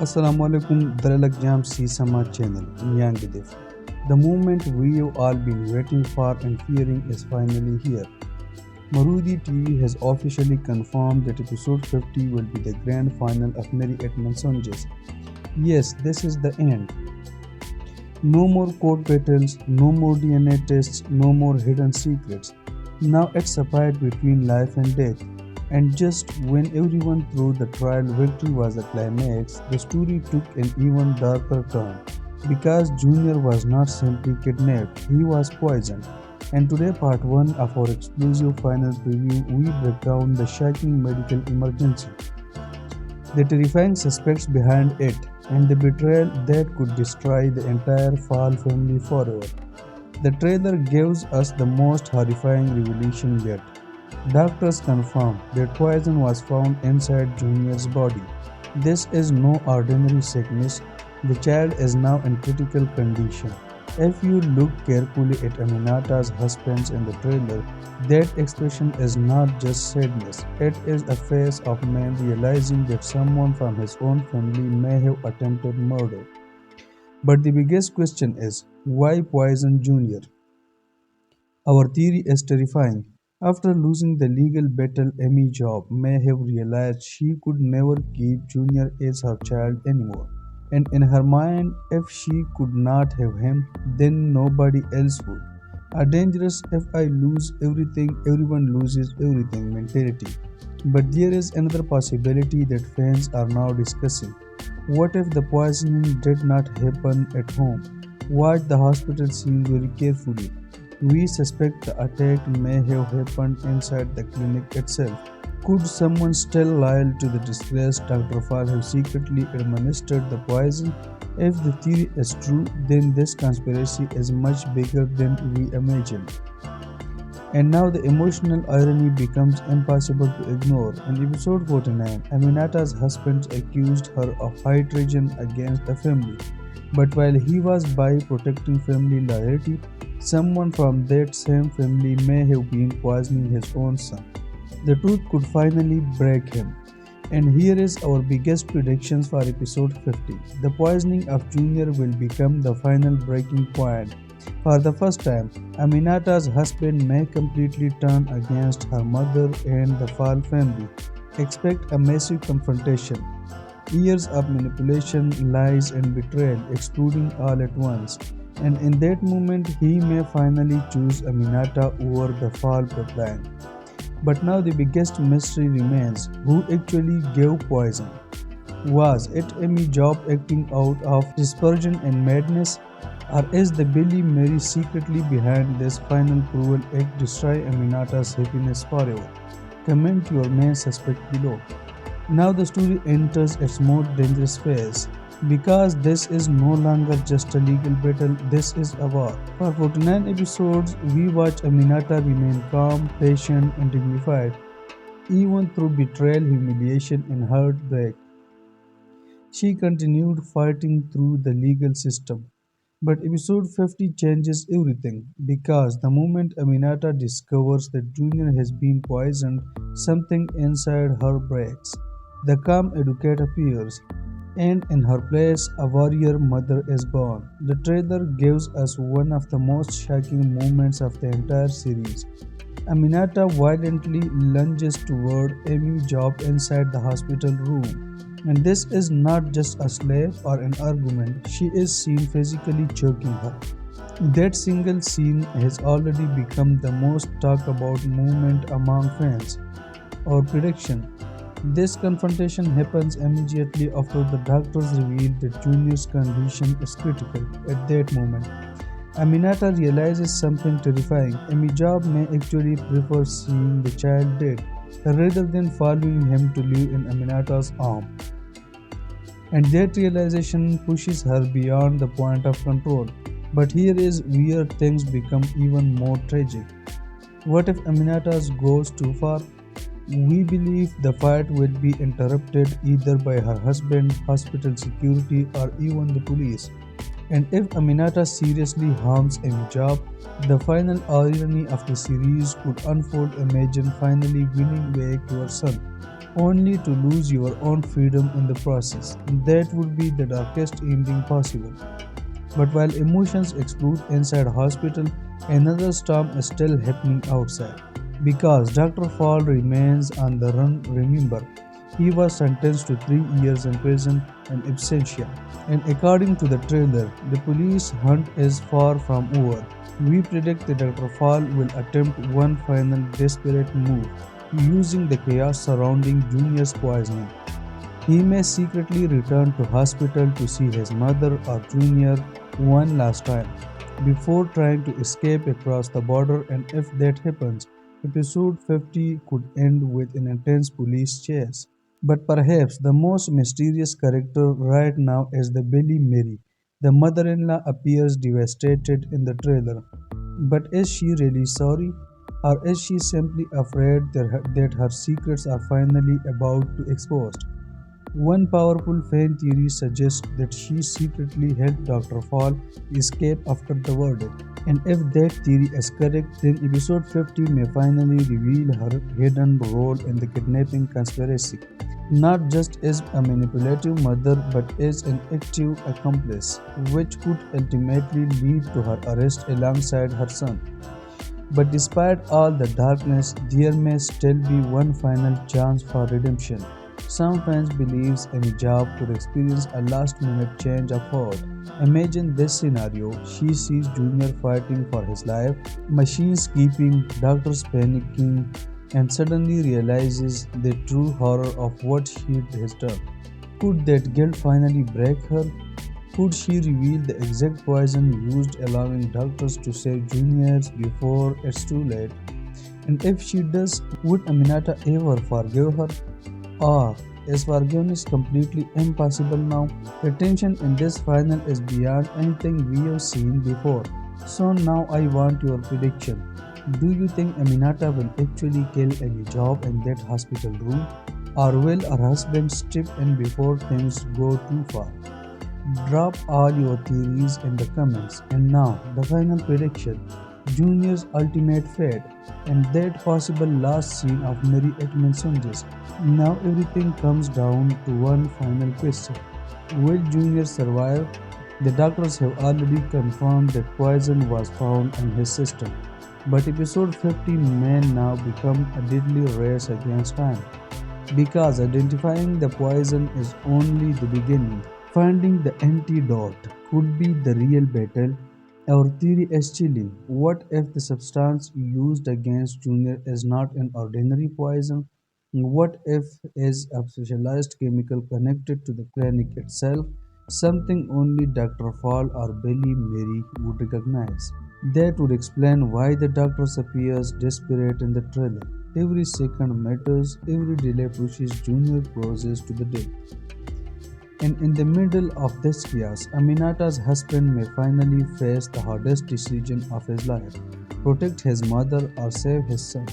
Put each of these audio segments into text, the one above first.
Assalamu alaikum dalal jam si sama channel Myang Def. The moment we have all been waiting for and fearing is finally here. Marodi TV has officially confirmed that episode 50 will be the grand final of Mary at Mensonges. Yes, this is the end. No more court battles, no more DNA tests, no more hidden secrets. Now it's a fight between life and death. And just when everyone thought the trial victory was the climax, the story took an even darker turn. Because Junior was not simply kidnapped, he was poisoned. And today, part 1 of our exclusive final preview, we break down the shocking medical emergency, the terrifying suspects behind it, and the betrayal that could destroy the entire Fall family forever. The trailer gives us the most horrifying revelation yet. Doctors confirm that poison was found inside Junior's body. This is no ordinary sickness. The child is now in critical condition. If you look carefully at Aminata's husband in the trailer, that expression is not just sadness. It is a face of man realizing that someone from his own family may have attempted murder. But the biggest question is, why poison Junior? Our theory is terrifying. After losing the legal battle, Amie Job may have realized she could never keep Junior as her child anymore. And in her mind, if she could not have him, then nobody else would. A dangerous if I lose everything, everyone loses everything mentality. But there is another possibility that fans are now discussing. What if the poisoning did not happen at home? Watch the hospital scene very carefully. We suspect the attack may have happened inside the clinic itself. Could someone still loyal to the disgraced Dr. Fall have secretly administered the poison? If the theory is true, then this conspiracy is much bigger than we imagined. And now the emotional irony becomes impossible to ignore. In episode 49, Aminata's husband accused her of high treason against the family. But while he was by protecting family loyalty, someone from that same family may have been poisoning his own son. The truth could finally break him. And here is our biggest predictions for episode 50. The poisoning of Junior will become the final breaking point. For the first time, Aminata's husband may completely turn against her mother and the Fall family. Expect a massive confrontation. Years of manipulation, lies, and betrayal exploding all at once. And in that moment, he may finally choose Aminata over the Fall bloodline. But now the biggest mystery remains: who actually gave poison? Was it Amie Job acting out of dispersion and madness? Or is the Billy Mary secretly behind this final cruel act destroy Aminata's happiness forever? Comment your main suspect below. Now the story enters its more dangerous phase. Because this is no longer just a legal battle, this is a war. For 49 episodes, we watch Aminata remain calm, patient, and dignified, even through betrayal, humiliation, and heartbreak. She continued fighting through the legal system. But episode 50 changes everything because the moment Aminata discovers that Junior has been poisoned, something inside her breaks. The calm advocate appears, and in her place, a warrior mother is born. The trailer gives us one of the most shocking moments of the entire series. Aminata violently lunges toward Amie Job inside the hospital room. And this is not just a slave or an argument, she is seen physically choking her. That single scene has already become the most talked about moment among fans. Our prediction: this confrontation happens immediately after the doctors reveal that Junior's condition is critical. At that moment, Aminata realizes something terrifying. Amie Job may actually prefer seeing the child dead rather than following him to live in Aminata's arm. And that realization pushes her beyond the point of control. But here is where things become even more tragic. What if Aminata goes too far? We believe the fight will be interrupted either by her husband, hospital security, or even the police. And if Aminata seriously harms Amie Job, the final irony of the series could unfold. Imagine finally winning back your son. only to lose your own freedom in the process. That would be the darkest ending possible. But while emotions explode inside hospital, another storm is still happening outside. Because Dr. Fall remains on the run, remember, he was sentenced to 3 years in prison in absentia. And according to the trailer, the police hunt is far from over. We predict that Dr. Fall will attempt one final desperate move, using the chaos surrounding Junior's poisoning. He may secretly return to hospital to see his mother or Junior one last time before trying to escape across the border, and if that happens, episode 50 could end with an intense police chase. But perhaps the most mysterious character right now is the Billy Mary. The mother-in-law appears devastated in the trailer. But is she really sorry? Or is she simply afraid that her secrets are finally about to exposed? One powerful fan theory suggests that she secretly helped Dr. Fall escape after the verdict. And if that theory is correct, then episode 50 may finally reveal her hidden role in the kidnapping conspiracy. Not just as a manipulative mother, but as an active accomplice, which could ultimately lead to her arrest alongside her son. But despite all the darkness, there may still be one final chance for redemption. Some fans believe Amie Job could experience a last-minute change of heart. Imagine this scenario: she sees Junior fighting for his life, machines keeping, doctors panicking, and suddenly realizes the true horror of what she has done. Could that guilt finally break her? Could she reveal the exact poison used, allowing doctors to save Juniors before it's too late? And if she does, would Aminata ever forgive her? Or is forgiveness completely impossible now? The tension in this final is beyond anything we have seen before. So now I want your prediction. Do you think Aminata will actually kill Amie Job in that hospital room? Or will her husband step in before things go too far? Drop all your theories in the comments. And now, the final prediction: Junior's ultimate fate, and that possible last scene of Mary at Mensonges. Now everything comes down to one final question: will Junior survive? The doctors have already confirmed that poison was found in his system. But episode 50 may now become a deadly race against time. Because identifying the poison is only the beginning. Finding the antidote could be the real battle. Our theory is chilling. What if the substance used against Junior is not an ordinary poison? What if is a specialized chemical connected to the clinic itself? Something only Dr. Fall or Billy Mary would recognize. That would explain why the doctors appears desperate in the trailer. Every second matters, every delay pushes Junior closer to the death. And in the middle of this chaos, Aminata's husband may finally face the hardest decision of his life: protect his mother or save his son.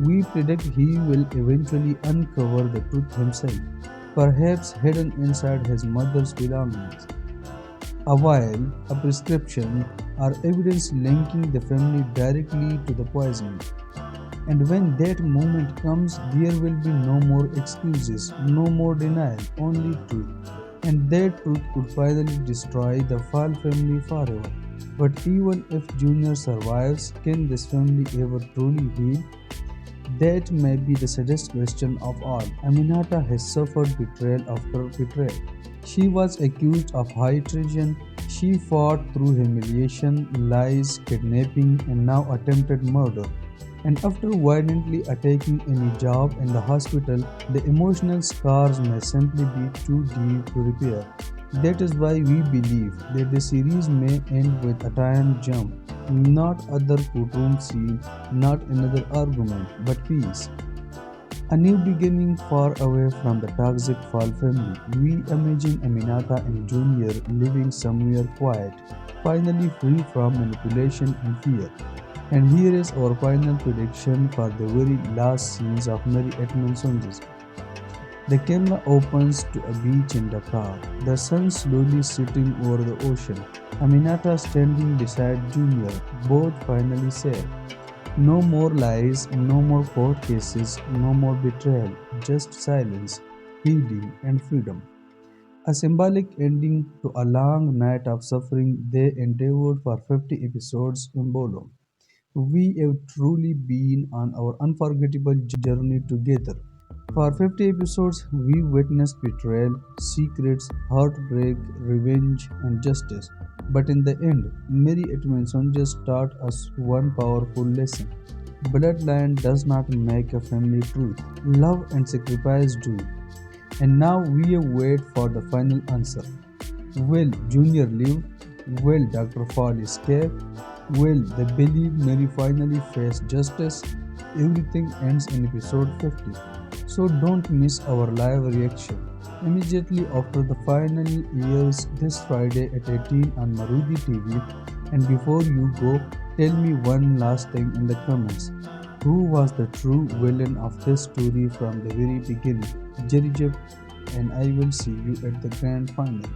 We predict he will eventually uncover the truth himself, perhaps hidden inside his mother's belongings. A vial, a prescription, or evidence linking the family directly to the poisoning. And when that moment comes, there will be no more excuses, no more denial, only truth. And that truth could finally destroy the Fall family forever. But even if Junior survives, can this family ever truly heal? That may be the saddest question of all. Aminata has suffered betrayal after betrayal. She was accused of high treason. She fought through humiliation, lies, kidnapping, and now attempted murder. And after violently attacking Amie Job in the hospital, the emotional scars may simply be too deep to repair. That is why we believe that the series may end with a time jump, not other courtroom scene, not another argument, but peace. A new beginning far away from the toxic Fall family. We imagine Aminata and Junior living somewhere quiet, finally free from manipulation and fear. And here is our final prediction for the very last scenes of Mary at Mensonges. The camera opens to a beach in Dakar, the sun slowly setting over the ocean. Aminata standing beside Junior, both finally safe. No more lies, no more court cases, no more betrayal, just silence, healing, and freedom. A symbolic ending to a long night of suffering they endured for 50 episodes in Bolo. We have truly been on our unforgettable journey together. For 50 episodes, we witnessed betrayal, secrets, heartbreak, revenge, and justice. But in the end, Mary at Mensonges taught us one powerful lesson. Bloodline does not make a family true. Love and sacrifice do. And now we wait for the final answer. Will Junior live? Will Dr. Fall escape? Will they believe Mary finally face justice? Everything ends in episode 50. So don't miss our live reaction. Immediately after the final airs this Friday at 18 on Marodi TV. And before you go, tell me one last thing in the comments. Who was the true villain of this story from the very beginning? Jerry Jeff, and I will see you at the grand final.